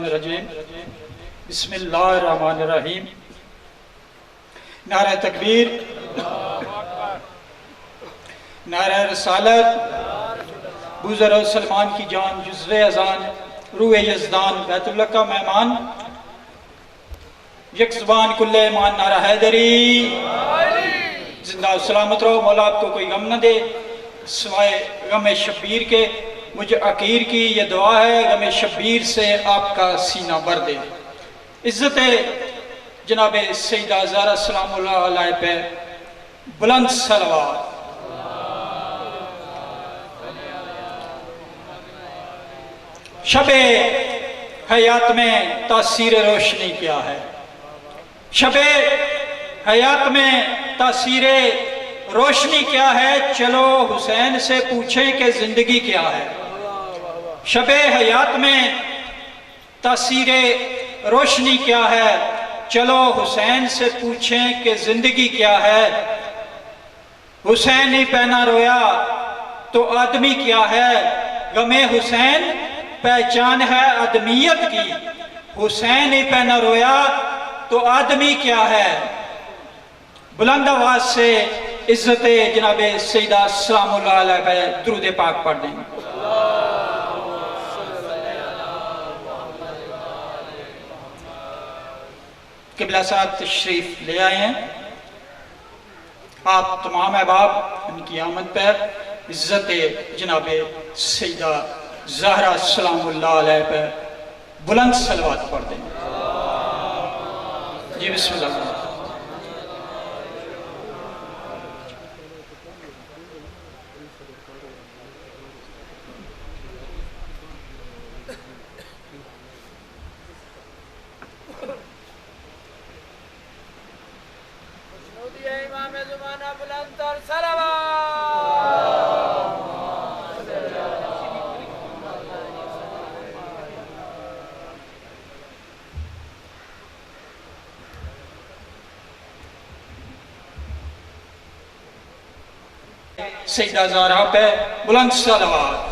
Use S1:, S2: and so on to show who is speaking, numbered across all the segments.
S1: الرجیم بسم اللہ الرحمن الرحیم نعرہ تکبیر، نعرہ رسالت، بوذر و سلمان کی جان، جزو اذان، روح یزدان، بیت اللہ کا مہمان، یک زبان کل ایمان، نعرہ حیدری، زندہ و سلامت رہو۔ مولا آپ کو کوئی غم نہ دے سوائے غم شبیر کے۔ مجھے عقیر کی یہ دعا ہے، غم شبیر سے آپ کا سینہ بھر دے۔ عزت جناب سیدہ زہرا سلام اللہ علیہ پہ بلند صلوات۔ شب حیات میں تاثیر روشنی کیا ہے؟ شب حیات میں تاثیر روشنی کیا ہے؟ چلو حسین سے پوچھیں کہ زندگی کیا ہے۔ شب حیات میں تاثیر روشنی کیا ہے؟ چلو حسین سے پوچھیں کہ زندگی کیا ہے۔ حسین ہی پہنا رویا تو آدمی کیا ہے؟ غم حسین پہچان ہے آدمیت کی۔ حسین ہی پہنا رویا تو آدمی کیا ہے؟ بلند آواز سے عزت جناب سیدہ سلام اللہ علیہ پہ درود پاک پڑھ دیں۔ قبلہ صاحب تشریف لے آئے ہیں۔ آپ تمام احباب ان کی آمد پر عزت جناب سیدہ زہرا سلام اللہ علیہ پہ بلند صلوات پڑھ دیں۔ جی بسم اللہ۔ سیدہ زہرا پہ بلند صلوات۔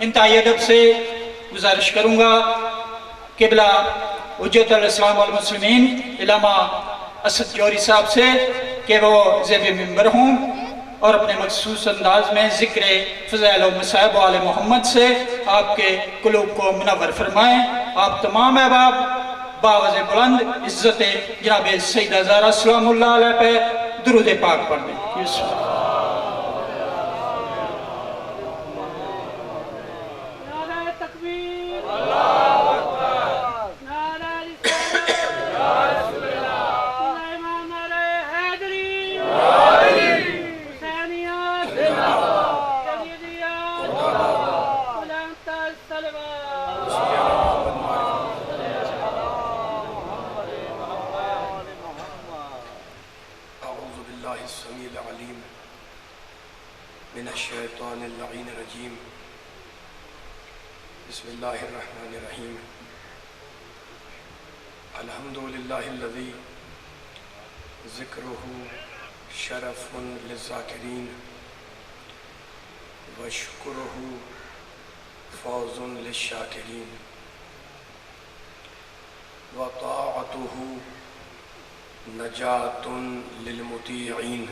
S1: انتہائی ادب سے گزارش کروں گا قبلہ حجت الاسلام والمسلمین علامہ اسد جوہری صاحب سے کہ وہ زیب منبر ہوں اور اپنے مخصوص انداز میں ذکر فضائل و مصائب آل محمد سے آپ کے قلوب کو منور فرمائیں۔ آپ تمام احباب باوز بلند عزت جناب سیدہ زہرا سلام اللہ علیہ پہ درود پاک پڑھ دیں۔
S2: من الشیطان اللعین الرجیم بسم اللہ الرحمن الرحیم الحمدللہ الذی ذکرہ شرف للذاکرین وشکرہ فوز للشاکرین وطاعتہ نجات للمطیعین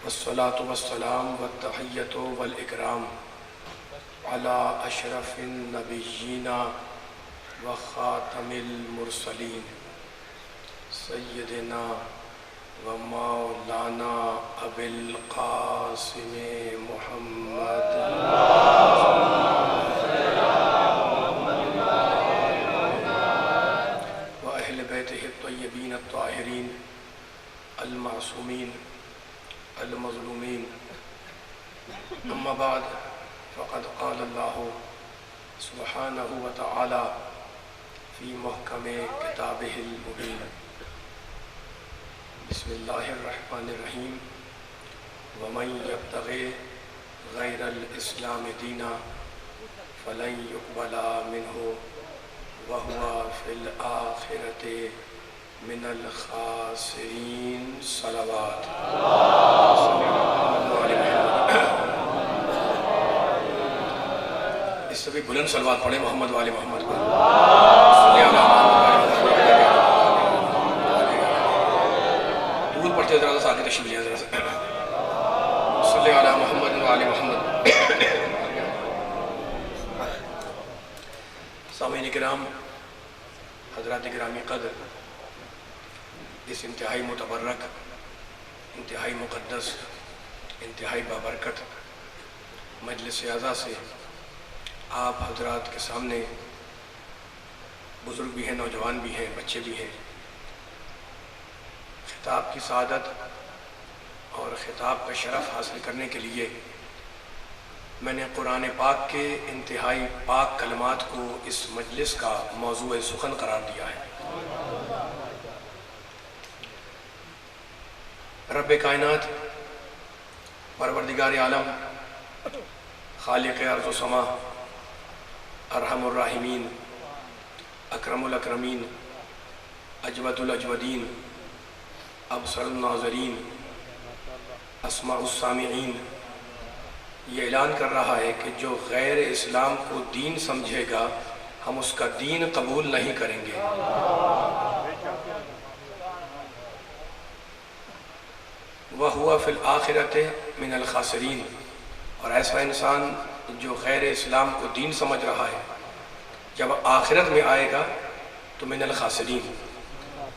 S2: والصلاة والسلام والتحیت والاکرام علی اشرف النبیین وخاتم المرسلین سیدنا و مولانا ابی القاسم محمد و اہل بیتہ الطیبین الطاہرین المعصومین المظلومین اما بعد فقد قال اللہ سبحانہ وتعالی فی محکم کتابہ المبین بسم اللہ الرحمن الرحیم ومن یبتغی غیر الاسلام دینا فلن یقبل منہ وہو فی الآخرۃ من الخاسرین۔ صلوات۔ سبھی بلند صلوات پڑھیں محمد و آل محمد پر. صلی علی محمد. دودھ پڑھتے ذرا سا آگے تشریف لیں ذرا سا. صلی علی محمد و آل محمد. سامعین کرام، حضرات گرامی قدر، اس انتہائی متبرک، انتہائی مقدس، انتہائی بابرکت مجلس اعزا سے آپ حضرات کے سامنے بزرگ بھی ہیں، نوجوان بھی ہیں، بچے بھی ہیں، خطاب کی سعادت اور خطاب کا شرف حاصل کرنے کے لیے میں نے قرآن پاک کے انتہائی پاک کلمات کو اس مجلس کا موضوع سخن قرار دیا ہے. رب کائنات، پروردگار عالم، خالق ارض و سما، ارحم الراحمین، اکرم الاکرمین، اجود الاجودین، ابصر الناظرین، اسمع السامعین، یہ اعلان کر رہا ہے کہ جو غیر اسلام کو دین سمجھے گا ہم اس کا دین قبول نہیں کریں گے. وَهُوَ فِي الْآخِرَةِ مِنَ الْخَاسِرِينَ، اور ایسا انسان جو غیر اسلام کو دین سمجھ رہا ہے جب آخرت میں آئے گا تو من الخاسرین،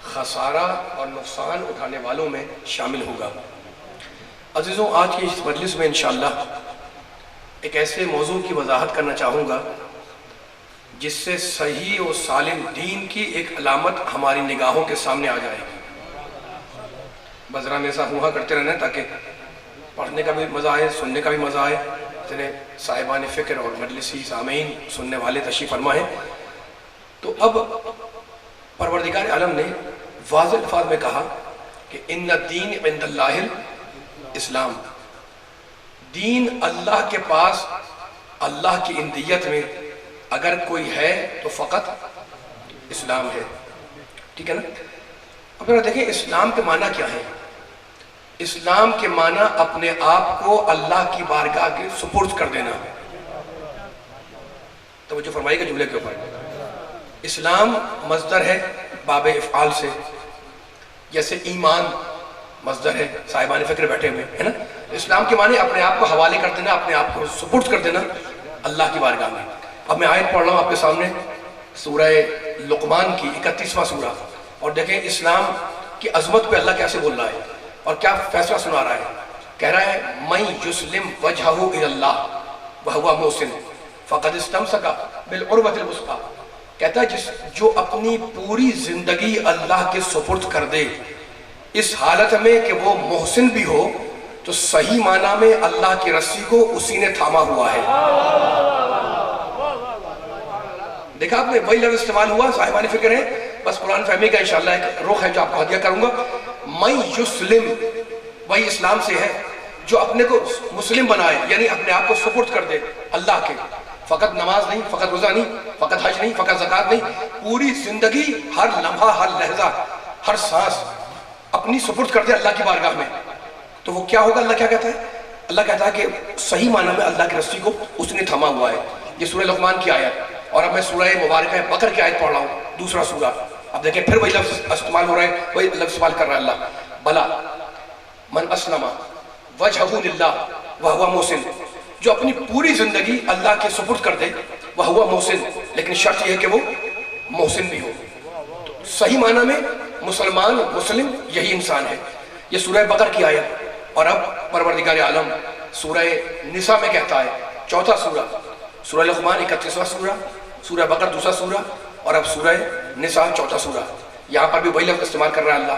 S2: خسارہ اور نقصان اٹھانے والوں میں شامل ہوگا. عزیزوں، آج کی اس مجلس میں انشاءاللہ ایک ایسے موضوع کی وضاحت کرنا چاہوں گا جس سے صحیح و سالم دین کی ایک علامت ہماری نگاہوں کے سامنے آ جائے گی. بذرا میرے ساتھ ہوا کرتے رہنا تاکہ پڑھنے کا بھی مزہ آئے، سننے کا بھی مزہ آئے. اتنے صاحبان فکر اور مجلسی سامعین سننے والے تشریف فرما ہیں. تو اب پروردگار عالم نے واضح الفاظ میں کہا کہ ان الدین عند اللہ الاسلام، دین اللہ کے پاس اللہ کی اندیت میں اگر کوئی ہے تو فقط اسلام ہے. ٹھیک ہے نا؟ اب ذرا دیکھیں اسلام کے معنی کیا ہے. اسلام کے معنی اپنے آپ کو اللہ کی بارگاہ کے سپرد کر دینا. توجہ فرمائیے گا جملے کے اوپر. اسلام مصدر ہے باب افعال سے، جیسے ایمان مصدر ہے، صاحبان فکر بیٹھے ہوئے ہے نا. اسلام کے معنی اپنے آپ کو حوالے کر دینا، اپنے آپ کو سپرد کر دینا اللہ کی بارگاہ میں. اب میں آیت پڑھ رہا ہوں آپ کے سامنے، سورہ لقمان کی 31واں سورہ، اور دیکھیں اسلام کی عظمت پہ اللہ کیسے بول رہا ہے اور کیا فیصلہ سنا رہا ہے. کہہ رہا ہے مَن یُسْلِمْ وَجْهَهُ إِلَى اللَّهِ وَهُوَ مُحْسِنٌ فَقَدِ اسْتَمْسَكَ بِالْعُرْوَةِ الْوُثْقَىٰ. کہتا ہے جو اپنی پوری زندگی اللہ کے سپرد کر دے اس حالت میں کہ وہ محسن بھی ہو تو صحیح معنی میں اللہ کی رسی کو اسی نے تھاما ہوا ہے. دیکھا آپ نے وہی لفظ استعمال ہوا، صاحبان فکر ہیں، بس قرآن فہمی کا انشاءاللہ ایک رخ ہے جو آپ کو ہدیہ کروں گا. مَن یُسْلِمْ، وہی اسلام سے ہے، جو اپنے کو مسلم بنائے یعنی اپنے آپ کو سپرد کر دے اللہ کے. فقط نماز نہیں، فقط روزہ نہیں، فقط حج نہیں، فقط زکوٰۃ نہیں، پوری زندگی ہر لمحہ، ہر لحظہ، ہر سانس اپنی سپرد کر دے اللہ کی بارگاہ میں. تو وہ کیا ہوگا؟ اللہ کیا کہتا ہے؟ اللہ کہتا ہے کہ صحیح معنی میں اللہ کی رسی کو اس نے تھما ہوا ہے. یہ سورہ لقمان کی آیت، اور اب میں سورہ مبارکہ بقر کی آیت پڑھ رہا ہوں، دوسرا سورہ. اب دیکھیں پھر وہی لفظ استعمال ہو رہا ہے، وہی لفظ استعمال کر رہا ہے اللہ. بلا من اسلم وجہہ للہ وہو محسن، جو اپنی پوری زندگی اللہ کے سپرد کر دے وہو محسن، لیکن شرط یہ ہے کہ وہ محسن بھی ہو. تو صحیح معنی میں مسلمان، مسلم یہی انسان ہے. یہ سورہ بقر کی آیت. اور اب پروردگار عالم سورہ نساء میں کہتا ہے، چوتھا سورہ، سورہ لقمان 31واں سورہ، سورہ بقر دوسرا سورہ، اور اب سورہ نساء چوتھا سورہ. یہاں پر بھی وہی لفظ استعمال کر رہا ہے اللہ.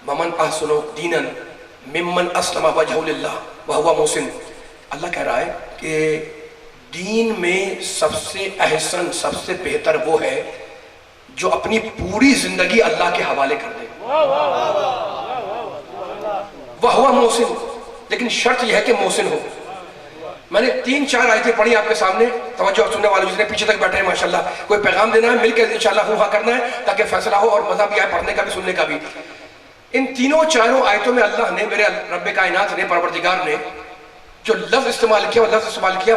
S2: ممن احسن دینا ممن اسلم وجہہ للہ وہو محسن. اللہ کہہ رہا ہے کہ دین میں سب سے احسن، سب سے بہتر وہ ہے جو اپنی پوری زندگی اللہ کے حوالے کر دے. وہو محسن، لیکن شرط یہ ہے کہ محسن ہو. میں نے 3-4 آیتیں پڑھی آپ کے سامنے. توجہ سننے والے جس نے پیچھے تک بیٹھے ہیں ماشاءاللہ، کوئی پیغام دینا ہے مل کے انشاءاللہ ہوا کرنا ہے تاکہ فیصلہ ہو اور مزہ بھی آئے پڑھنے کا بھی سننے کا بھی. ان تینوں چاروں آیتوں میں اللہ نے، میرے رب کائنات نے، پروردگار نے جو لفظ استعمال کیا وہ لفظ استعمال کیا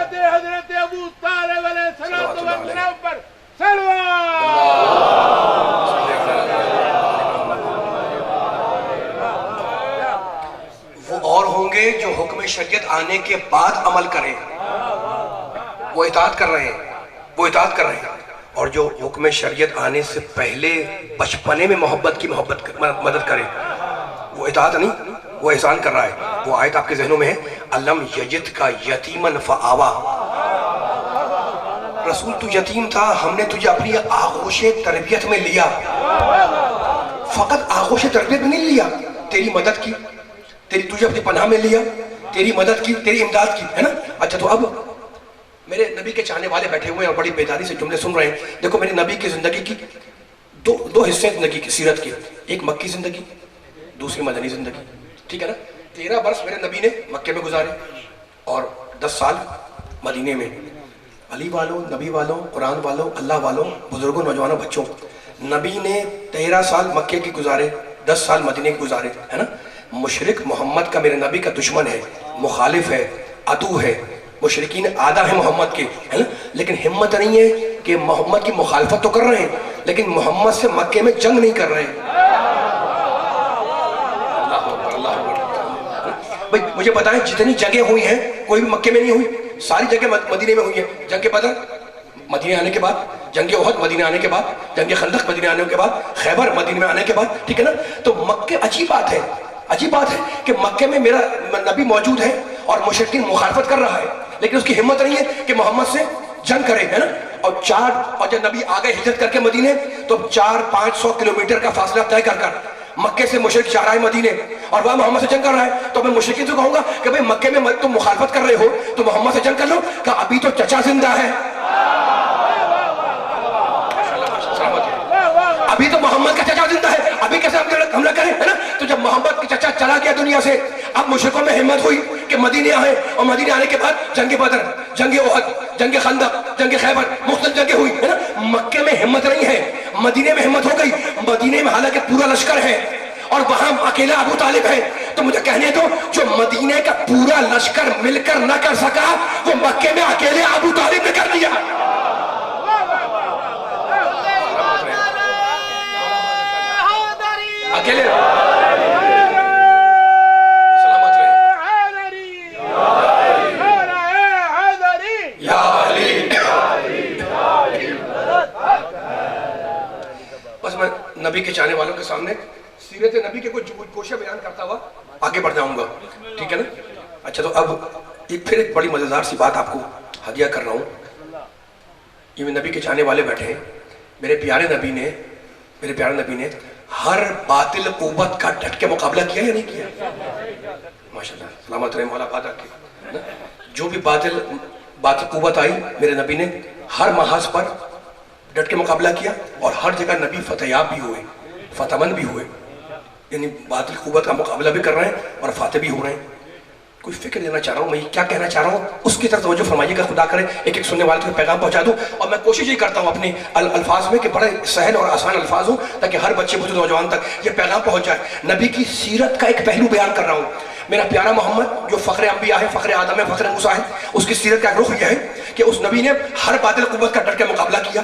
S3: حرمت حضرت ابو طالب علیہ السلام پر صلوات.
S2: وہ اور ہوں گے جو حکم شریعت آنے کے بعد عمل کریں، وہ اطاعت کر رہے ہیں، وہ اطاعت کر رہے ہیں. اور جو حکم شریعت آنے سے پہلے بچپنے میں محبت کی مدد کرے، وہ اطاعت نہیں، وہ احسان کر رہا ہے. وہ آیت آپ کے ذہنوں میں ہے، علم یجد کا یتیمن فآوا. رسول تو یتیم تھا، ہم نے تجھے اپنی آغوش تربیت میں لیا. فقط آغوش تربیت میں نہیں لیا، تیری مدد کی، تجھے اپنی پناہ میں لیا، تیری مدد کی، تیری امداد کی، ہے نا. اچھا تو اب میرے نبی کے چاہنے والے بیٹھے ہوئے ہیں اور بڑی بیداری سے جملے سن رہے ہیں. دیکھو میری نبی کی زندگی کی دو حصے ہیں زندگی کی، سیرت کے. ایک مکی زندگی، دوسری مدنی زندگی. ٹھیک ہے نا. 13 برس میرے نبی نے مکے میں گزارے اور 10 سال مدینے میں. علی والوں، نبی والوں، قرآن والوں، اللہ والوں، بزرگوں، نوجوانوں، بچوں، نبی نے 13 سال مکے کی گزارے، 10 سال مدینے کی گزارے، ہے نا. مشرک محمد کا میرے نبی کا دشمن ہے، مخالف ہے، عدو ہے. مشرکین آدھا ہے محمد کے، ہے نا. لیکن ہمت نہیں ہے کہ محمد کی مخالفت تو کر رہے ہیں لیکن محمد سے مکے میں جنگ نہیں کر رہے ہیں. بھئی مجھے بتائیں جتنی جگہ ہوئی ہیں کوئی بھی مکے میں نہیں ہوئی، ساری جگہ مدینے میں ہوئی ہیں. جنگ بدر مدینے آنے کے بعد، جنگ احد مدینے آنے کے بعد، جنگ خندق مدینے آنے کے بعد، خیبر مدینے میں آنے کے بعد. ٹھیک ہے نا. تو مکے عجیب بات ہے، عجیب بات ہے کہ مکے میں میرا نبی موجود ہے اور مشرکین مخالفت کر رہا ہے لیکن اس کی ہمت نہیں ہے کہ محمد سے جنگ کرے، ہے نا. اور جب نبی آگے ہجرت کر کے مدینے تو 400-500 کلومیٹر کا فاصلہ طے کر مکے سے مشرک جا رہا ہے مدینے اور وہاں محمد سے جنگ کر رہا ہے. تو میں مشرکین سے کہوں گا کہ بھئی مکے میں تم مخالفت کر رہے ہو تو محمد سے جنگ کر لو، کہ ابھی تو چچا زندہ ہے، ابھی تو محمد کا چچا زندہ ہے، ابھی کیسے حملہ کریں، ہے نا. تو جب محمد کا چچا چلا گیا دنیا سے، اب مشرکوں میں ہمت ہوئی کہ مدینے آئے اور مدینے آنے کے بعد جنگ بدر، جنگ احد، جنگ خندق، جنگ خیبر، مختلف جنگیں ہوئی، ہے نا. مکے میں ہمت نہیں ہے، مدینے میں ہمت ہو گئی. مدینے میں حالانکہ پورا لشکر ہے اور وہاں اکیلا ابو طالب ہے. تو مجھے کہنے دو جو مدینے کا پورا لشکر مل کر نہ کر سکا وہ مکے میں اکیلے ابو طالب نے کر دیا. اکیلے سلامت رہے یا علی. بس میں نبی کے چاہنے والوں کے سامنے سیرت نبی کے کچھ کوشش بیان کرتا ہوا آگے بڑھ جاؤں گا. ٹھیک ہے نا. اچھا تو اب پھر ایک بڑی مزیدار سی بات آپ کو ہدیہ کر رہا ہوں. یہ نبی کے چاہنے والے بیٹھے ہیں. میرے پیارے نبی نے ہر باطل قوت کا ڈٹ کے مقابلہ کیا یا نہیں کیا؟ ماشاءاللہ سلامت رہے مولا بات رکھے. جو بھی باطل قوت آئی میرے نبی نے ہر محاذ پر ڈٹ کے مقابلہ کیا اور ہر جگہ نبی فتح یاب بھی ہوئے، فتح مند بھی ہوئے. یعنی باطل قوت کا مقابلہ بھی کر رہے ہیں اور فاتح بھی ہو رہے ہیں. کوئی فکر دینا چاہ رہا ہوں، میں کیا کہنا چاہ رہا ہوں اس کی طرف توجہ فرمائیے گا. خدا کرے ایک ایک سننے والے کو پیغام پہنچا دوں. اور میں کوشش یہ کرتا ہوں اپنے الفاظ میں کہ بڑے سہل اور آسان الفاظ ہوں تاکہ ہر بچے بزرگ نوجوان تک یہ پیغام پہنچ جائے. نبی کی سیرت کا ایک پہلو بیان کر رہا ہوں. میرا پیارا محمد جو فخر انبیاء ہے، فخر آدم ہے، فخر موسیٰ ہے، اس کی سیرت کا ایک رخ یہ ہے کہ اس نبی نے ہر باطل قوت کا ڈٹ کے مقابلہ کیا،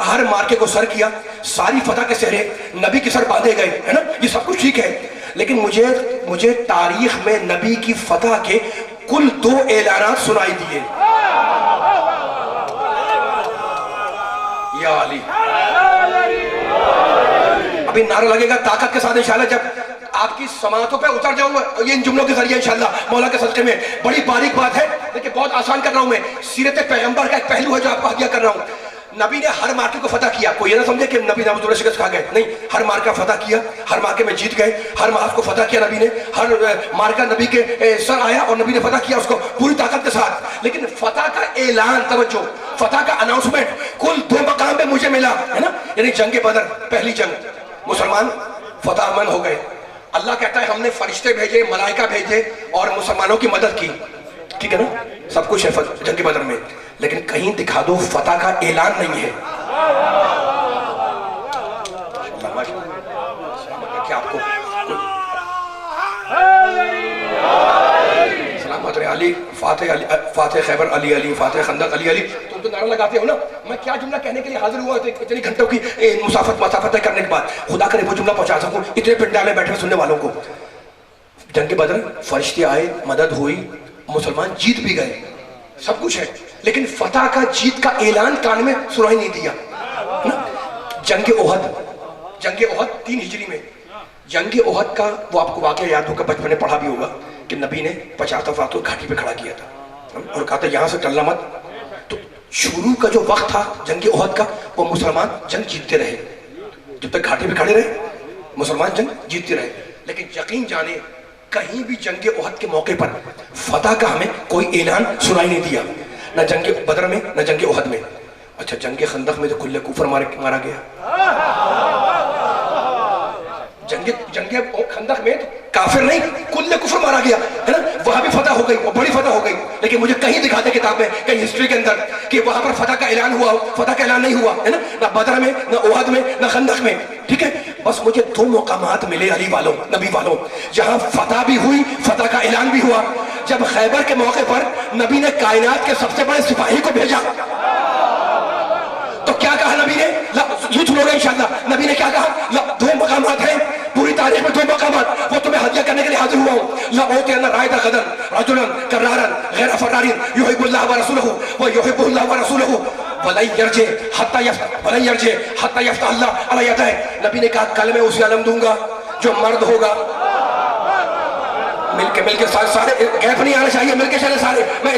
S2: ہر مارکے کو سر کیا، ساری فتح کے سہرے نبی کے سر باندھے گئے، ہے نا. یہ سب کچھ ٹھیک ہے لیکن مجھے تاریخ میں نبی کی فتح کے کل 2 اعلانات سنائی دیے. یا علی. ابھی نعرہ لگے گا طاقت کے ساتھ انشاءاللہ جب آپ کی سماعتوں پہ اتر جاؤں گا یہ ان جملوں کے ذریعے انشاءاللہ مولا کے صدقے میں. بڑی باریک بات ہے لیکن بہت آسان کر رہا ہوں میں. سیرت پیغمبر کا ایک پہلو ہے جو آپ کو ہدیہ کر رہا ہوں. نبی نے ہر مارکے کو فتح کیا. کوئی یہ نہ سمجھے کہ نبی نے ابو شکست کھا گئے، نہیں. ہر مارکہ فتح کیا، ہر مارکے میں جیت گئے، ہر محاذ کو فتح کیا نبی نے. ہر مارکہ نبی کے سر آیا اور نبی نے فتح کیا اس کو پوری طاقت کے ساتھ. لیکن فتح کا اعلان، توجہ، فتح کا اناؤنسمنٹ کل 2 مقام پہ مجھے ملا، ہے نا. یعنی جنگ بدر پہلی جنگ، مسلمان فتح مند ہو گئے. اللہ کہتا ہے ہم نے فرشتے بھیجے، ملائکہ بھیجے اور مسلمانوں کی مدد کی. ٹھیک ہے نا. سب کچھ ہے جنگ بدر میں لیکن کہیں دکھا دو فتح کا اعلان نہیں ہے. کیا آپ کو سلامت علی فاتح خیبر علی علی، فاتح خندق علی علی، تم تو نعرہ لگاتے ہو نا. میں کیا جملہ کہنے کے لیے حاضر ہوا اتنی گھنٹوں کی مسافت طے کرنے کے بعد. خدا کرے وہ جملہ پہنچا سکوں اتنے پنڈال میں بیٹھے سننے والوں کو. جنگ بدر فرشتے آئے، مدد ہوئی، مسلمان جیت بھی گئے، سب کچھ ہے، لیکن فتح کا، جیت کا اعلان کان میں سنائی نہیں دیا. جنگ احد 3 ہجری میں. جنگ احد کا وہ آپ کو واقعہ یاد ہوگا، بچپن میں پڑھا بھی ہوگا کہ نبی نے 50 افراد کو گھاٹی پہ کھڑا کیا تھا اور کہا تھا یہاں سے ٹلنا مت. تو شروع کا جو وقت تھا جنگ احد کا، وہ مسلمان جنگ جیتتے رہے، جب تک گھاٹی پہ کھڑے رہے مسلمان جنگ جیتتے رہے. لیکن یقین جانے کہیں بھی جنگ احد کے موقع پر فتح کا ہمیں کوئی اعلان سنائی نہیں دیا، نہ جنگ بدر میں نہ جنگ احد میں. اچھا جنگ خندق میں تو کھلے کفر مارا گیا. جنگ خندق میں کافر نہیں، کل کفر مارا گیا ہے نا. وہاں بھی فتح ہو گئی، وہ بڑی فتح ہو گئی، لیکن مجھے کہیں دکھا دے کتاب میں، کہیں ہسٹری کے اندر کہ وہاں پر فتح کا اعلان ہوا. فتح کا اعلان نہیں ہوا ہے نا، نہ بدر میں نہ احد میں نہ خندق میں. ٹھیک ہے، بس مجھے 2 مقامات ملے علی والوں، نبی والوں، جہاں فتح بھی ہوئی، فتح کا اعلان بھی ہوا. جب خیبر کے موقع پر نبی نے کائنات کے سب سے بڑے سپاہی کو بھیجا تو کیا کہا نبی نے؟ یوں سنو گے انشاءاللہ. نبی نے کیا کہا؟ 2 مقامات ہیں پوری تاریخ میں، 2 مقامات، وہ تمہیں ہدیہ کرنے کے لیے حاضر ہوا ہوں. لَأُوتِيَنَّ رَائِدَ غَدًا رَجُلًا كَرَّارًا غَيْرَ فَرَّارٍ يُحِبُّ اللَّهَ وَرَسُولَهُ وَيُحِبُّهُ اللَّهُ وَرَسُولُهُ وَلَن يَرْجِعَ حَتَّى يَفْتَحَ اللَّهُ عَلَى يَدَيْهِ. نبی نے کہا کل میں اسے علم دوں گا جو مرد ہوگا. مل کے سارے گیپ نہیں آنا چاہیے، مل کے چلے سارے. میں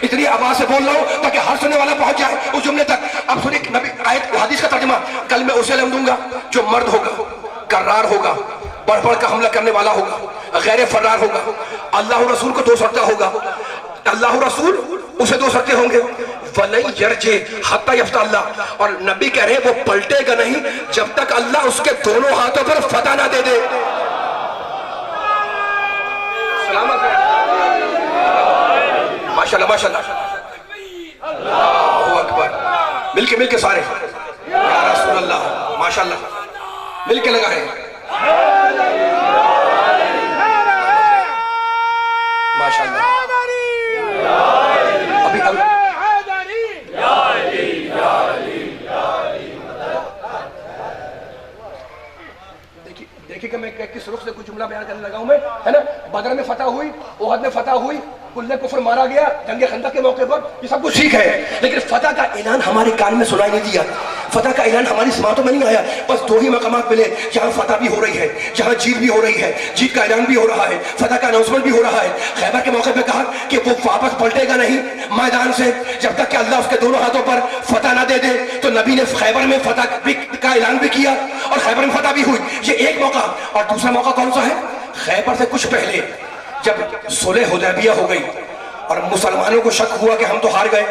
S2: اتنی آواز سے بول رہا ہوں تاکہ ہر سننے والا پہنچ جائے اس جملے تک. اب سنیں نبی آیت حدیث کا ترجمہ، کل میں اسے علم دوں گا جو مرد ہوگا، کرار ہوگا، بڑھ بڑھ کا حملہ کرنے والا ہوگا، غیر فرار ہوگا، اللہ رسول کو 2 سرتا ہوگا، اللہ رسول اسے 2 سرتے ہوں گے. وَلَن يَرْجِعَ حَتَّى يَفْتَحَ اللَّهُ، اور نبی کہہ رہے ہیں وہ پلٹے گا نہیں جب تک اللہ اس کے دونوں ہاتھوں پر فتح نہ دے دے. سلامت ہے، ماشاءاللہ ماشاءاللہ، اللہ اکبر. مل کے سارے یا رسول اللہ، ماشاءاللہ مل کے لگائیں. ماشاءاللہ. ابھی دیکھیے کہ میں کس رخ سے کچھ جملہ بیان کرنے لگا ہوں میں، ہے نا. بدر میں فتح ہوئی، احد میں فتح ہوئی، کل کفر مارا گیا جنگ خندق کے موقع پر، یہ سب کچھ ٹھیک ہے، لیکن فتح کا اعلان ہمارے کان میں سنائی نہیں دیا. فتح کا اعلان ہماری سماعتوں میں نہیں آیا. بس 2 ہی مقامات ملے جہاں فتح بھی ہو رہی ہے، جہاں جیت بھی ہو رہی ہے، جیت کا اعلان بھی ہو رہا ہے، فتح کا اناؤنسمنٹ بھی ہو رہا ہے. خیبر کے موقع پہ کہا کہ وہ واپس پلٹے گا نہیں میدان سے جب تک کہ اللہ اس کے دونوں ہاتھوں پر فتح نہ دے دے. تو نبی نے خیبر میں فتح کا اعلان بھی کیا اور خیبر میں فتح بھی ہوئی. یہ ایک موقع. اور دوسرا موقع کون سا ہے؟ خیبر سے کچھ پہلے جب صلح حدیبیہ ہو گئی اور مسلمانوں کو شک ہوا کہ ہم تو ہار گئے.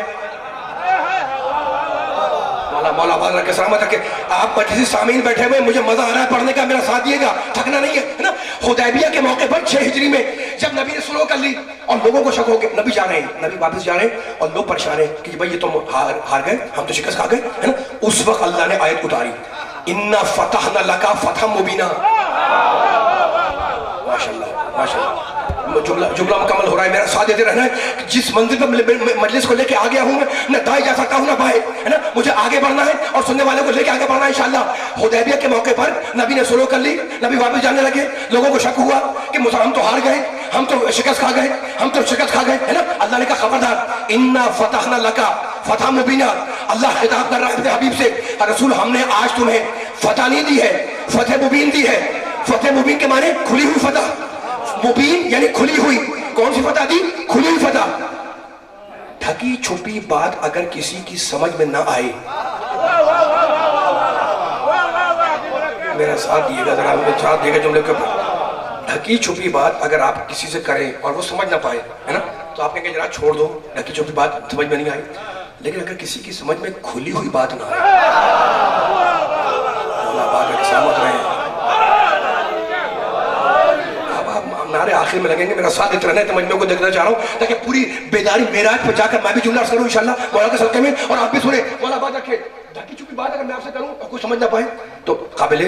S2: مولا آباد رکھے، سلامت رکھے. آپ مجلسی سامعین بیٹھے ہوئے، مجھے مزہ آ رہا ہے پڑھنے کا، میرا ساتھ دیے گا، تھکنا نہیں ہے نا. حدیبیہ کے موقع پر 6 ہجری میں جب نبی نے صلح کر لی اور لوگوں کو شک ہو کہ نبی جا رہے ہیں، نبی واپس جا رہے ہیں اور لوگ پریشان ہیں کہ بھائی یہ تو ہار گئے، ہم تو شکست کھا گئے ہے نا. اس وقت اللہ نے آیت اتاری، اِنَّا فَتَحْنَا لَكَ فَتْحًا مُبِينًا. ماشاءاللہ ماشاءاللہ. جملہ مکمل ہو رہا ہے، میرا ساتھ دیتے رہنا ہے. جس منزل پر مجلس کو لے کے آگیا ہوں میں، نہ دائیں جا سکتا ہوں نہ بائیں، ہے نا. مجھے آگے بڑھنا ہے اور سننے والوں کو لے کے آگے بڑھنا ہے انشاءاللہ. حدیبیہ کے موقع پر نبی نے صلح کر لی، نبی واپس جانے لگے. لوگوں کو شک ہوا کہ ہم تو ہار گئے، ہم تو شکست کھا گئے ہے نا. اللہ نے کہا خبردار، اِنَّا فَتَحْنَا لَكَ فَتْحًا مُبِينًا. اللہ خطاب کر رہا ہے اپنے حبیب سے، رسول ہم نے آج تمہیں فتح نہیں دی ہے، فتح مبین دی ہے. فتح مبین کے معنی کھلی ہوئی فتح، مبین یعنی کھلی ہوئی. کون سی فتح دی؟ کھلی ہوئی فتح. ڈھکی چھپی بات اگر کسی کی سمجھ میں نہ آئے، میرا ساتھ دیے گا ذرا، میرا ساتھ دیے گا جملے کے اوپر. ڈھکی چھپی بات اگر آپ کسی سے کریں اور وہ سمجھ نہ پائے ہے نا، تو آپ کہیں کہ ذرا چھوڑ دو، ڈھکی چھپی بات سمجھ میں نہیں آئی. لیکن اگر کسی کی سمجھ میں کھلی ہوئی بات نہ آئے، اللہ پاک کے سلامت رہے. نعرے آخر میں لگیں گے، میرا ساتھ دیتے رہنا ہے. تمجمے کو دیکھنا چاہ رہا ہوں تاکہ پوری بیداری معراج پہ جا کر میں بھی جملہ عرض کروں انشاءاللہ مولا کے صدقے میں، اور آپ بھی سنیں. مولا بات رکھے، ڈھکی چھپی بات اگر میں آپ سے کروں اور کوئی سمجھ نہ پائے تو قابل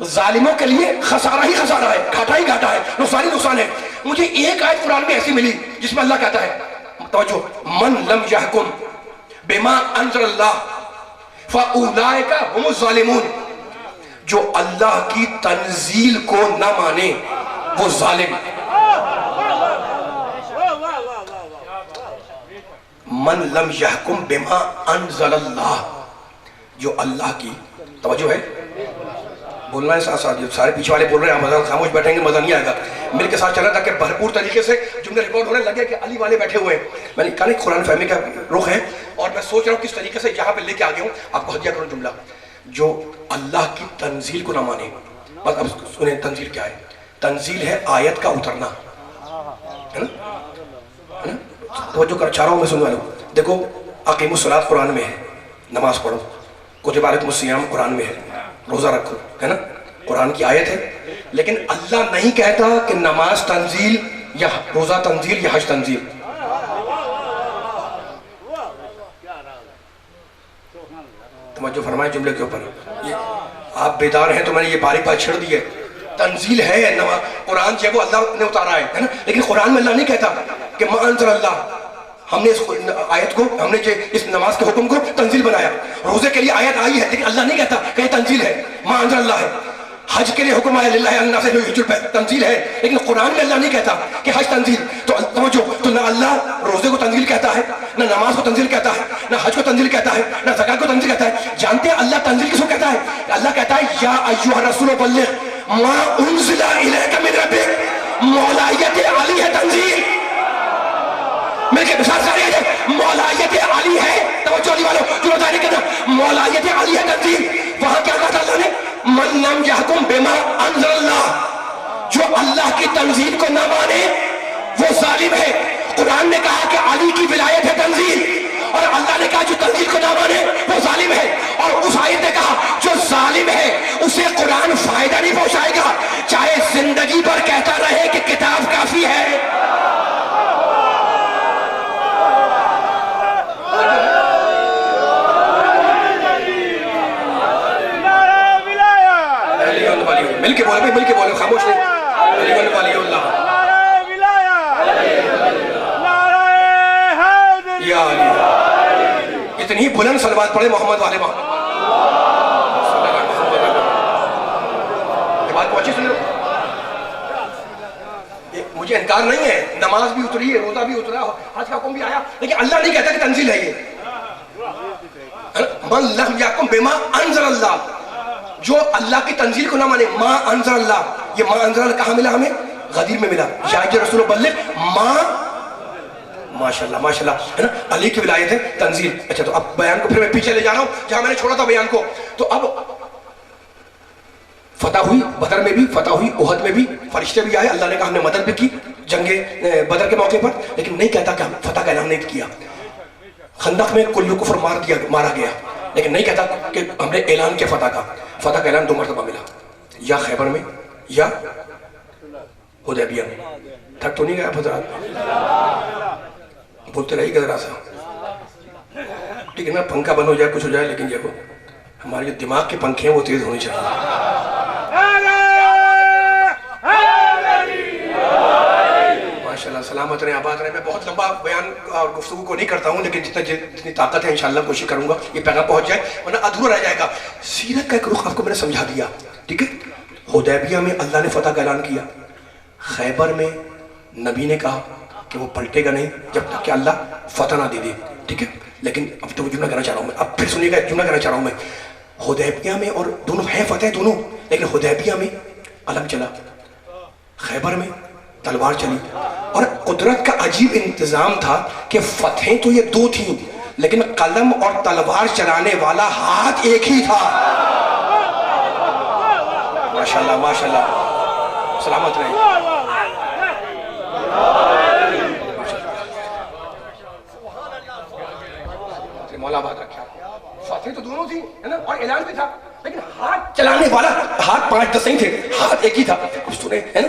S2: ظالموں کے لیے خسارہ ہی خسارہ ہے، گھاٹا ہی گھاٹا ہے، نقصان ہی نقصان ہے۔ مجھے ایک آیت قرآن میں ایسی ملی جس میں اللہ کہتا ہے، توجہ، من لم یحکم بما انزل اللہ فاولئک هم الظالمون، جو اللہ کی تنزیل کو نہ مانے وہ ظالم۔ من لم یحکم بما انزل اللہ، جو اللہ کی، توجہ ہے، بولنا ہے ساتھ ساتھ، سارے پیچھے والے بول رہے ہیں، ہم حضرت خاموش بیٹھیں گے مزہ نہیں آئے گا، مل کے ساتھ چلنا تاکہ بھرپور طریقے سے جملے ریکارڈ ہونے لگے کہ علی والے بیٹھے ہوئے ہیں۔ میں نے کہا نہیں قرآن فہمی کا رخ ہے، اور میں سوچ رہا ہوں کس طریقے سے یہاں پہ لے کے آگے ہوں، آپ کو ہدیہ کروں جملہ، جو اللہ کی تنزیل کو نہ مانے۔ بس اب سنیں تنزیل کیا ہے؟ تنزیل ہے آیت کا اترنا، ہے نا؟ توجہ کر چاہ رہا ہوں میں، سننے والوں دیکھو، اقیموا الصلاۃ قرآن میں ہے، نماز پڑھو، کتب علیکم الصیام قرآن میں ہے، روزہ رکھو، ہے نا؟ قرآن کی آیت ہے، لیکن اللہ نہیں کہتا کہ نماز تنزیل یا روزہ تنزیل یا حج تنزیل۔ توجہ فرمائیں جملے کے اوپر، آپ بیدار ہیں تو میں نے یہ باریک بات چھڑ دی ہے، تنزیل ہے، قرآن جو ہے وہ اللہ نے اتارا ہے نا، لیکن قرآن میں اللہ نہیں کہتا کہ ما انزل اللہ، ہم نے اس آیت کو، ہم نے اس نماز کے حکم کو تنزیل بنایا۔ روزے کے لیے آیت آئی ہے لیکن اللہ نہیں کہتا کہ یہ تنزیل ہے، ما انزل اللہ ہے۔ حج کے لیے حکم آیا للہ الناس حج البیت، تنزیل ہے، لیکن قرآن میں اللہ نہیں کہتا کہ حج تنزیل۔ تو توجہ، تو نہ اللہ روزے کو تنزیل کہتا ہے، نہ نماز کو تنزیل کہتا ہے، نہ حج کو تنزیل کہتا ہے، نہ زکات کو تنزیل کہتا ہے۔ جانتے ہیں اللہ تنزیل کس کو کہتا ہے؟ اللہ کہتا ہے یا ایھا الرسول بلغ ما انزل الیک من ربک، مولایت علی ہے تنزیل۔ میرے کے بسات سارے ہیں، مولایت علی ہے، توجہ علی والوں، جو بتا نہیں کہتا مولایت علی ہے تنزیل۔ وہاں کیا کہا اللہ نے؟ من لم یحکم بما انزل اللہ، جو اللہ کی تنزیل کو نہ مانے وہ ظالم ہے۔ قرآن نے کہا کہ علی کی ولایت ہے تنزیل، اور اللہ نے کہا جو تنزیل کو نہ مانے وہ ظالم ہے، اور اس آیت نے کہا جو ظالم ہے اسے قرآن فائدہ نہیں پہنچائے گا، چاہے زندگی پر کہتا رہے کہ کتاب کافی ہے۔ مل کے بولے، مل کے بولے، خاموش نہیں، علی ولی اللہ، یا علی، اتنی بلند صلوات پڑھے محمد والے محمد، یہ بات پہنچی؟ سن لو، مجھے انکار نہیں ہے، نماز بھی اتری ہے، روزہ بھی اترا، حج کا حکم بھی آیا، لیکن اللہ نہیں کہتا کہ تنزیل ہے یہ۔ من لم یحکم بما انزل اللہ، جو اللہ کی تنزیل کو نہ مانے، ما انزل اللہ، یہ ما انزل اللہ کہاں ملا ہمیں؟ غدیر میں ملا، یا رسول بلغ ما، ماشاءاللہ ماشاءاللہ، ہے نا؟ علی کی ولایت ہے تنزیل۔ اچھا تو اب بیان کو پھر میں پیچھے لے جا رہا ہوں جہاں میں نے چھوڑا تھا بیان کو۔ تو اب فتح ہوئی، بدر میں بھی فتح ہوئی، احد میں بھی فرشتے بھی آئے، اللہ نے کہا ہم نے مدد بھی کی جنگ بدر کے موقع پر، لیکن نہیں کہتا کہ ہم فتح کا اعلان نہیں کیا۔ خندق میں کل کفر مارا گیا، لیکن نہیں کہتا کہ ہم نے اعلان کیا فتح کا۔ فتح کا اعلان 2 مرتبہ ملا، یا خیبر میں یا حدیبیہ میں۔ تھک تو نہیں گیا حضرات؟ بولتے رہی گا ذرا سا، ٹھیک ہے نا؟ پنکھا بند ہو جائے کچھ ہو جائے، لیکن یہ ہمارے جو دماغ کے پنکھے ہیں وہ تیز ہونے چاہیے۔ ماشاءاللہ، سلامت رہے، آباد رہے۔ میں بہت لمبا بیان اور گفتگو کو نہیں کرتا ہوں، لیکن جتنی طاقت ہے انشاءاللہ کوشش کروں گا یہ پیغام پہنچ جائے، ورنہ ادھورا رہ جائے گا۔ سیرت کا ایک رخ آپ کو میں نے سمجھا دیا، ٹھیک ہے؟ حدیبیہ میں اللہ نے فتح کا اعلان کیا، خیبر میں نبی نے کہا کہ وہ پلٹے گا نہیں جب تک کہ اللہ فتح نہ دے دے، ٹھیک ہے؟ لیکن اب تو جملہ کہنا چاہ رہا ہوں میں، اب پھر سنیے گا، جملہ کہنا چاہ رہا ہوں میں۔ حدیبیہ میں، اور دونوں ہیں فتح دونوں، لیکن حدیبیہ میں علم چلا، خیبر میں تلوار چلی، اور قدرت کا عجیب انتظام تھا کہ فتحیں تو یہ 2 تھیں، لیکن قلم اور تلوار چلانے والا ہاتھ ایک ہی تھا۔ ماشاءاللہ ماشاءاللہ، سلامت رہے۔ مولا بات رکھا، فتح تو دونوں تھی، ہے نا؟ اور اعلان بھی تھا، لیکن ہاتھ چلانے والا، ہاتھ 5-10 نہیں تھے، ہاتھ ایک ہی تھا۔ سنے، ہے نا؟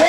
S2: 2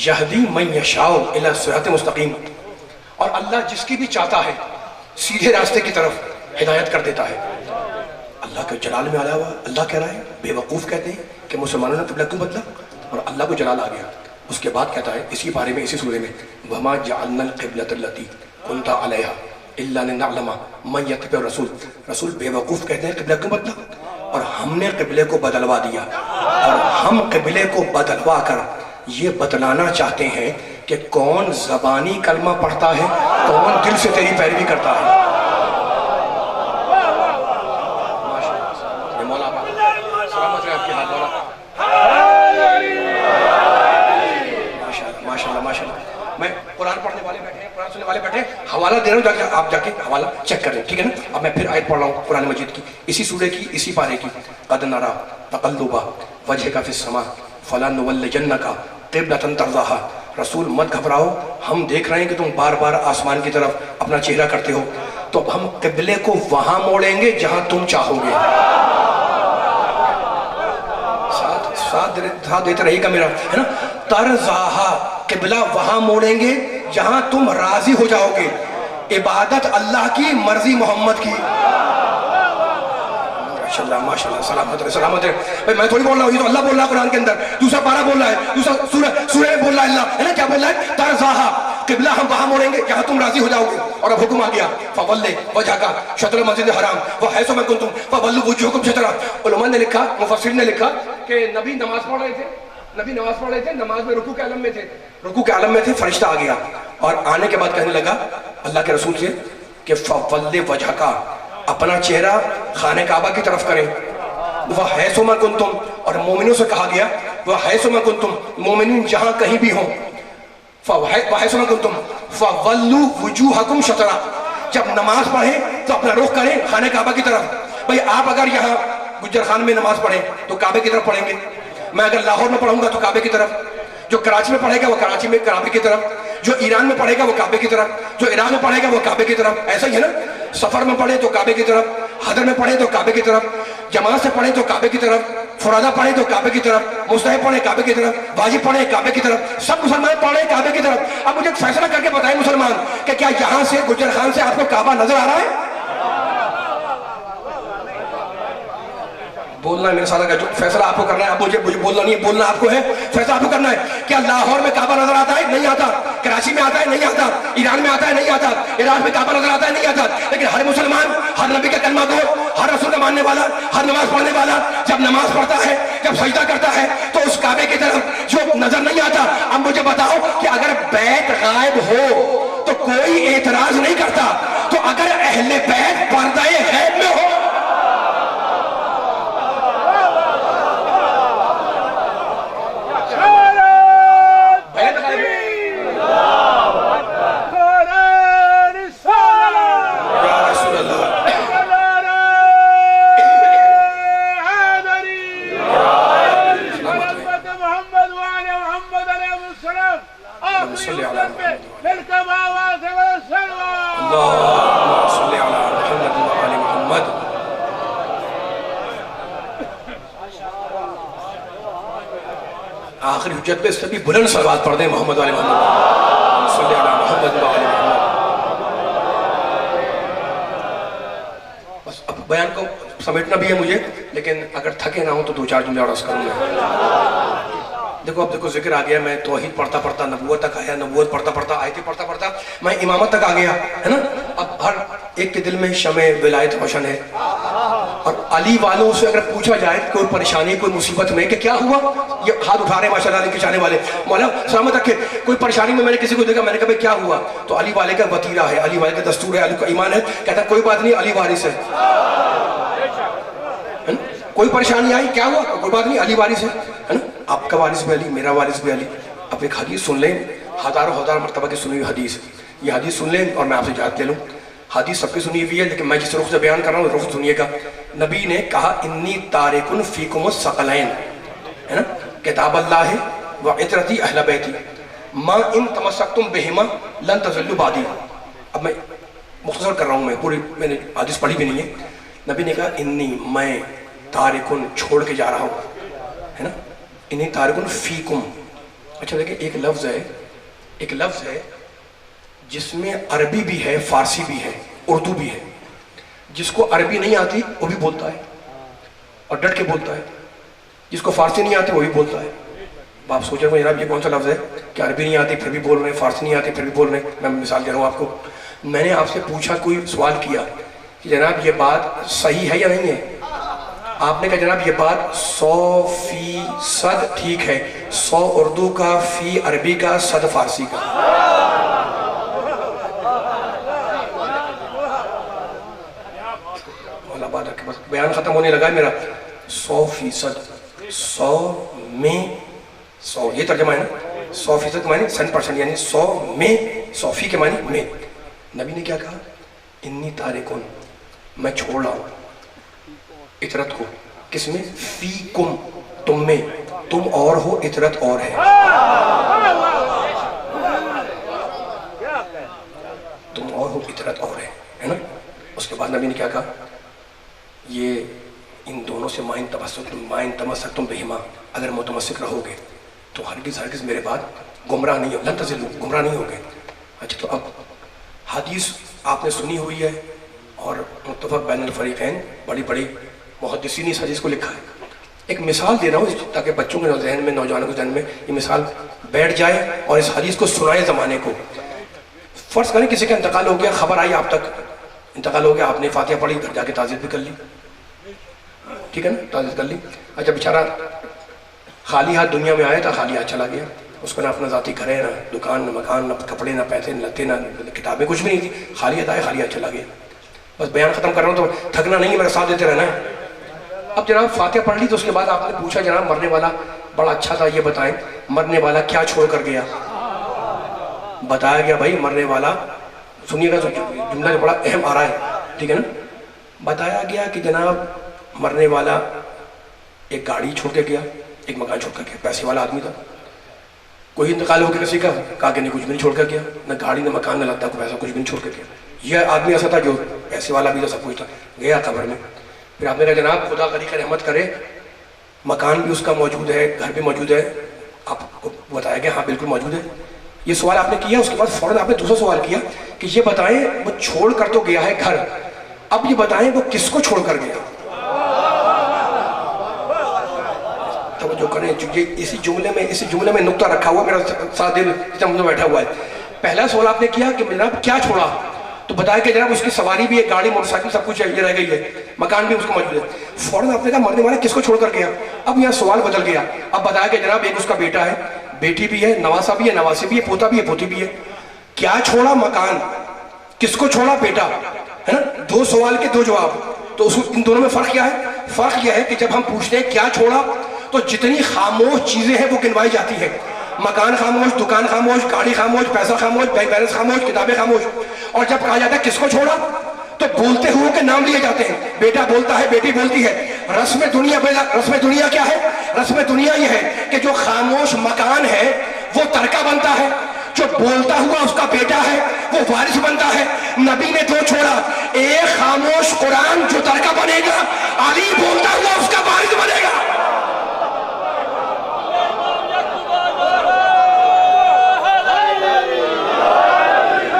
S2: یہدی من یشاء الی صراط مستقیم، اور اللہ جس کی بھی چاہتا ہے سیدھے راستے کی طرف ہدایت کر دیتا ہے۔ اللہ کے جلال میں آیا ہوا اللہ کہہ رہا ہے، بے وقوف کہتے ہیں کہ مسلمانوں نے قبلہ کیوں بدلا، اور اللہ کو جلال آ گیا۔ اس کے بعد کہتا ہے اسی بارے میں، اسی سورے میں، وَمَا جَعَلْنَا الْقِبْلَةَ الَّتِي كُنْتَ عَلَيْهَا إِلَّا لِنَعْلَمَ مَن يَتَّبِعُ الرَّسُولَ۔ رسول بے وقوف کہتے ہیں قبلہ کیوں بدلا، اور ہم نے قبلے کو بدلوا دیا، اور ہم قبلے کو بدلوا کر یہ بتلانا چاہتے ہیں کہ کون زبانی کلمہ پڑھتا ہے، کون دل سے تیری پیروی کرتا ہے۔ یہ مولا سلامت رہے آپ کے ہاتھ مولا، ماشاءاللہ ماشاءاللہ۔ میں قرآن پڑھنے والے بیٹھے ہیں، قرآن سننے والے بیٹھے ہیں، حوالہ دے رہا ہوں، جا کے آپ جا کے حوالہ چیک کر لیں، ٹھیک ہے نا؟ اب میں پھر آیت پڑھ رہا ہوں قرآن مجید کی، اسی سورے کی، اسی پارے کی۔ قد نرى تقلب وجهك في السماء فلنولینک قبلۃ ترضاها۔ رسول مت گھبراؤ، ہم دیکھ رہے ہیں کہ تم بار بار آسمان کی طرف اپنا چہرہ کرتے ہو، تو ہم قبلے کو وہاں موڑیں گے جہاں تم چاہو گے۔ ساتھ دیتے رہیے گا میرا، ہے نا؟ ترضاہا، قبلہ وہاں موڑیں گے جہاں تم راضی ہو جاؤ گے۔ عبادت اللہ کی، مرضی محمد کی۔ ماشاءاللہ ماشاءاللہ، سلامت رہے سلامت رہے۔ بھائی میں تھوڑی بول رہا ہوں، یہ تو اللہ بول رہا ہے قرآن کے اندر، دوسرا پارہ بول رہا ہے، دوسرا سورہ میں بول رہا ہے اللہ، ہے نا؟ کیا بول رہا ہے؟ ترضاہا، قبلہ ہم وہاں موڑیں گے جہاں تم راضی ہو جاؤ گے۔ اور اب حکم آ گیا، فَوَلِّ وَجْهَكَ شَطْرَ الْمَسْجِدِ الْحَرَامِ وَحَيْثُ مَا كُنْتُمْ فَوَلُّوا وُجُوهَكُمْ شَطْرَهُ۔ علماء نے لکھا، مفسرین نے لکھا کہ نبی نماز پڑھ رہے تھے، نماز میں رکوع کے عالم میں تھے، فرشتہ آ گیا اور آنے کے بعد کہنے لگا اللہ کے رسول سے کہ فَوَلِّ وَجْهَكَ، اپنا چہرہ خانہ کعبہ کی طرف کریں۔ وَحَيْثُ مَا كُنْتُمْ، اور مومنوں سے کہا گیا وَحَيْثُ مَا كُنْتُمْ، مومنین جہاں کہیں بھی ہوں، وَحَيْثُ مَا كُنْتُمْ فَوَلُّوا وُجُوهَكُمْ شَطْرَهُ، جب نماز پڑھیں تو اپنا رخ کریں خانہ کعبہ کی طرف۔ بھئی آپ اگر یہاں گجر خان میں نماز پڑھیں تو کعبے کی طرف پڑھیں گے، میں اگر لاہور میں پڑھوں گا تو کعبے کی طرف، جو کراچی میں پڑھے گا وہ کراچی میں کعبے کی طرف، جو ایران میں پڑھے گا وہ کعبے کی طرف، جو عراق میں پڑھے گا وہ کعبے کی طرف۔ ایسا ہی ہے نا؟ سفر میں پڑھے تو کعبے کی طرف، حضر میں پڑھے تو کعبے کی طرف، جماعت سے پڑھے تو کعبے کی طرف، فرادہ پڑھے تو کعبے کی طرف، مستحب پڑھے کعبے کی طرف، واجب پڑھے کعبے کی طرف، سب مسلمان پڑھے کعبے کی طرف۔ اب مجھے فیصلہ کر کے بتائیں مسلمان کہ کیا یہاں سے گجر خان سے آپ کو کعبہ نظر آ رہا ہے؟ بولنا ہے میرے ساتھ، جو فیصلہ آپ کو کرنا ہے، اب مجھے بولنا نہیں ہے، بولنا آپ کو ہے، فیصلہ آپ کو کرنا ہے۔ کیا لاہور میں کعبہ نظر آتا ہے؟ نہیں آتا۔ کراچی میں آتا ہے؟ نہیں آتا۔ ایران میں آتا ہے؟ نہیں آتا۔ عراق میں کعبہ نظر آتا ہے؟ نہیں آتا۔ لیکن ہر مسلمان، ہر نبی کا کلمہ گو، ہر رسول کا ماننے والا، ہر نماز پڑھنے والا جب نماز پڑھتا ہے، جب سجدہ کرتا ہے تو اس کعبے کی طرف جو نظر نہیں آتا۔ اب مجھے بتاؤ کہ اگر بیت غائب ہو تو کوئی اعتراض نہیں کرتا، تو اگر اہل بیت پردہ غیب میں ہو، آخری حجت پہ سبھی بلند صلوات پڑھ دیں محمد علیہ محمد صلی اللہ محمد علیہ محمد۔ بس اب بیان کو سمیٹنا بھی ہے مجھے، لیکن اگر تھکے نہ ہوں تو دو چار جملے اور عرض کروں گا۔ دیکھو اب دیکھو ذکر آ گیا، میں توحید پڑھتا پڑھتا نبوت تک آیا، نبوت پڑھتا پڑھتا آیتیں پڑھتا پڑھتا میں امامت تک آ گیا، ہے نا؟ اب ہر ایک کے دل میں شمع ولایت روشن ہے، اور علی والوں سے اگر پوچھا جائے کوئی پریشانی کوئی مصیبت میں کہ کیا ہوا، یہ ہاتھ اٹھا رہے ہیں ماشاءاللہ علی کے چاہنے والے، مولا سلامت رکھے، کوئی پریشانی میں نے کسی کو دیکھا، میں نے کہا کیا ہوا، تو علی والے کا وتیرہ ہے، علی والے کا دستور ہے، علی کا ایمان ہے، کہتا کوئی بات نہیں علی وارث ہے۔ کوئی پریشانی آئی کیا ہوا، کوئی بات نہیں علی وارث ہے نا؟ آپ کا وارث بھی علی، میرا وارث بھی علی۔ اب ایک حدیث سن لیں، ہزار مرتبہ کی سنی ہوئی حدیث، یہ حدیث سن لیں اور میں آپ سے اجازت لے لوں۔ حدیث سب کی سنی ہوئی ہے، لیکن میں جس رخ سے بیان کر رہا ہوں رخ سنیے گا۔ نبی نے کہا انی تارکن فیکم الثقلین، ہے نا؟ کتاب اللہ و عطرتی اہل بیتی ما ان تمسکتم بہما لن تضلوا بعدی۔ اب میں مختصر کر رہا ہوں، میں پوری میں نے حدیث پڑھی بھی نہیں ہے۔ نبی نے کہا انی میں تارکن چھوڑ کے جا رہا ہوں، ہے نا؟ انی تارکن فیکم، اچھا دیکھیں ایک لفظ ہے جس میں عربی بھی ہے، فارسی بھی ہے، اردو بھی ہے. جس کو عربی نہیں آتی وہ بھی بولتا ہے اور ڈٹ کے بولتا ہے، جس کو فارسی نہیں آتی وہ بھی بولتا ہے. آپ سوچ رہے ہو جناب یہ کون سا لفظ ہے کہ عربی نہیں آتی پھر بھی بول رہے ہیں، فارسی نہیں آتی پھر بھی بول رہے ہیں. میں مثال دے رہا ہوں آپ کو. میں نے آپ سے پوچھا، کوئی سوال کیا کہ جناب یہ بات صحیح ہے یا نہیں ہے؟ آپ نے کہا جناب یہ بات 100% ٹھیک ہے، 100 اردو کا، فی عربی کا، 100 فارسی کا. بات رکھے بس بیان ختم ہونے لگا ہے میرا. 100%، 100 میں 100 یہ ترجمہ ہے نا. 100% معنی 100%، یعنی 100 میں 100 فی کے معنی میں. نبی نے کیا کہا؟ انی تارکن، میں چھوڑ رہا ہوں اطرت کو. کس میں؟ فی کم، تم میں. تم اور ہو، اطرت اور ہے. تم اور ہو، اطرت اور ہے نا. اس کے بعد نبی نے کیا کہا؟ یہ ان دونوں سے مائن تمسکتم بہما، اگر متمسک رہو گے تو ہرگز میرے بعد گمراہ نہیں ہو، لن تضلوا، گمراہ نہیں ہوگے. اچھا تو اب حدیث آپ نے سنی ہوئی ہے اور متفق بین الفریقین، بڑی بڑی محدثین اس حدیث کو لکھا ہے. ایک مثال دے رہا ہوں تاکہ بچوں کے ذہن میں، نوجوانوں کے ذہن میں یہ مثال بیٹھ جائے اور اس حدیث کو سنائے زمانے کو. فرض کریں کسی کا انتقال ہو گیا، خبر آئی آپ تک، انتقال ہو گیا، آپ نے فاتحہ پڑھی، گھر جا کے تعزیت بھی کر لی، ٹھیک ہے نا، تعزیت کر لی. اچھا بیچارہ خالی ہاتھ دنیا میں آیا تھا، خالی ہاتھ چلا گیا. اس کو نہ اپنا ذاتی گھر ہے، نہ دکان، نہ مکان، نہ کپڑے، نہ پیسے، نہ لتے، نہ کتابیں، کچھ بھی نہیں تھی. خالی ہاتھ آیا، خالی ہاتھ چلا گیا. بس بیان ختم کر رہا ہوں تو تھکنا نہیں ہے، میرا ساتھ دیتے رہنا ہے. اب جناب فاتحہ پڑھ لی تو اس کے بعد آپ نے پوچھا جناب مرنے والا بڑا اچھا تھا، یہ بتائیں مرنے والا کیا چھوڑ کر گیا؟ بتایا گیا بھائی مرنے والا، سنیے گا تو جملہ بڑا اہم آ رہا ہے، ٹھیک ہے نا. بتایا گیا کہ جناب مرنے والا ایک گاڑی چھوڑ کے گیا، ایک مکان چھوڑ کر گیا. پیسے والا آدمی تھا. کوئی انتقال ہو گیا کسی کا، کہا کہ نہیں کچھ بھی نہیں چھوڑ کر گیا، نہ گاڑی، نہ مکان، نہ لگتا، کوئی پیسہ، کچھ بھی نہیں چھوڑ کر گیا. یہ آدمی ایسا تھا جو پیسے والا بھی تھا، سب کچھ تھا. گیا قبر میں. پھر آپ نے کہا جناب خدا غنی کا رحمت کرے، مکان بھی اس کا موجود ہے، گھر بھی موجود ہے. آپ کو بتایا گیا ہاں بالکل موجود ہے. یہ سوال آپ نے کیا، اس کے بعد فوراً آپ نے دوسرا سوال کیا کہ یہ بتائیں وہ چھوڑ کر تو گیا ہے گھر، اب یہ بتائیں وہ کس کو چھوڑ کر گیا. توجہ کریں، اسی جملے میں نقطہ رکھا ہوا، میرا ساتھ دل جتنا بیٹھا ہوا ہے. پہلا سوال آپ نے کیا کہ جناب کیا چھوڑا، تو بتایا کہ جناب اس کی سواری بھی ہے، گاڑی، موٹر سائیکل، سب کچھ ہے، یہ رہ گئی ہے، مکان بھی اس کو موجود ہے. فوراً آپ نے کہا مرنے والا کس کو چھوڑ کر گیا. اب یہاں سوال بدل گیا. اب بتایا کہ جناب ایک اس کا بیٹا ہے، بیٹی بھی ہے، نواسا بھی ہے، نواسی بھی ہے، پوتا بھی ہے، پوتی بھی ہے. کیا چھوڑا؟ مکان. کس کو چھوڑا؟ بیٹا، ہے نا. دو سوال کے دو جواب. تو ان دونوں میں فرق کیا ہے؟ فرق یہ ہے کہ جب ہم پوچھتے ہیں کیا چھوڑا تو جتنی خاموش چیزیں ہیں وہ گنوائی جاتی ہے. مکان خاموش، دکان خاموش، گاڑی خاموش، پیسہ خاموش، بینک بیلنس خاموش، کتابیں خاموش. اور جب کہا جاتا ہے کس کو چھوڑا تو بولتے ہوئے کے نام لیے جاتے ہیں. بیٹا بولتا ہے، بیٹی بولتی ہے. رسم دنیا کیا ہے؟ رسم دنیا یہ ہے کہ جو خاموش مکان ہے وہ ترکہ بنتا ہے، جو بولتا ہوا اس کا بیٹا ہے وہ وارث بنتا ہے. نبی نے دو چھوڑا، ایک خاموش قرآن جو ترکہ بنے گا، علی بولتا ہوا اس کا وارث بنے گا.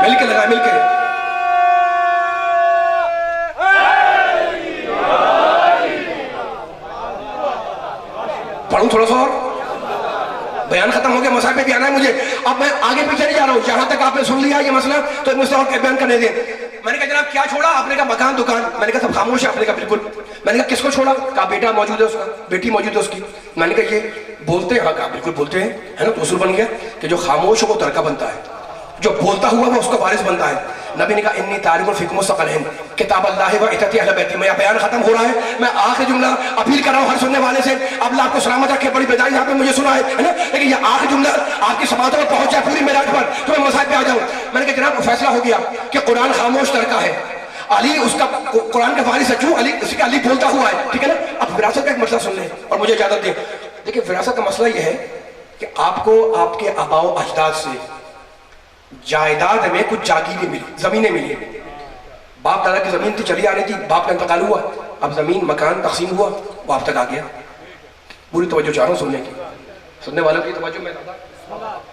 S2: مل کے لگا، مل کے پڑھوں تھوڑا سا اور. بیان ختم ہو گیا، مسائل پہ بھی آنا ہے مجھے. اب میں آگے پیچھے نہیں جا رہا ہوں، جہاں تک آپ نے سن لیا یہ مسئلہ تو ایک مسئلہ اور بیان کرنے دیں. میں نے کہا جناب کیا چھوڑا؟ آپ نے کہا مکان، دکان. میں نے کہا سب خاموش ہے. آپ نے کہا بالکل. میں نے کہا کس کو چھوڑا؟ کہا بیٹا موجود ہے اس کا، بیٹی موجود ہے اس کی. میں نے کہا یہ بولتے ہیں؟ کہا بالکل بولتے ہیں، ہے نا. تو اصول بن گیا کہ جو خاموش ہو وہ ترکہ بنتا ہے، جو بولتا ہوا وہ اس کا وارث بنتا ہے. نبی نے کہا انی تارک فیکم الثقلین کتاب اللہ و عترتی اہل بیتی. میں بیان ختم ہو رہا ہے، میں آخری جملہ اپیل کر رہا ہوں ہر سننے والے سے. اب اللہ آپ کو سلامت رکھے، بڑی بیداری یہاں پہ مجھے سنا ہے نا، لیکن یہ آخری جملہ آپ کی سماعتوں پر پہنچ جائے پوری معراج پر تو میں مسائل پہ آ جاؤں. میں نے کہا جناب فیصلہ ہو گیا کہ قرآن خاموش ترکہ ہے، علی اس کا قرآن کا وارث ہے. کیوں؟ علی اس کا علی بولتا ہوا ہے، ٹھیک ہے نا. اب وراثت کا ایک مسئلہ سن لیں اور مجھے اجازت دیں. دیکھیں وراثت کا مسئلہ یہ ہے کہ آپ کو آپ کے آباء و اجداد سے جائیداد میں کچھ جاگیریں ملی، زمینیں ملی. باپ دادا کی زمین تھی، چلی آ رہی تھی، باپ کا انتقال ہوا، اب زمین مکان تقسیم ہوا، وہ آپ تک آ گیا. پوری توجہ چاہ رہا ہوں سننے کی، سننے والوں کی توجہ میں زیادہ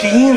S2: 3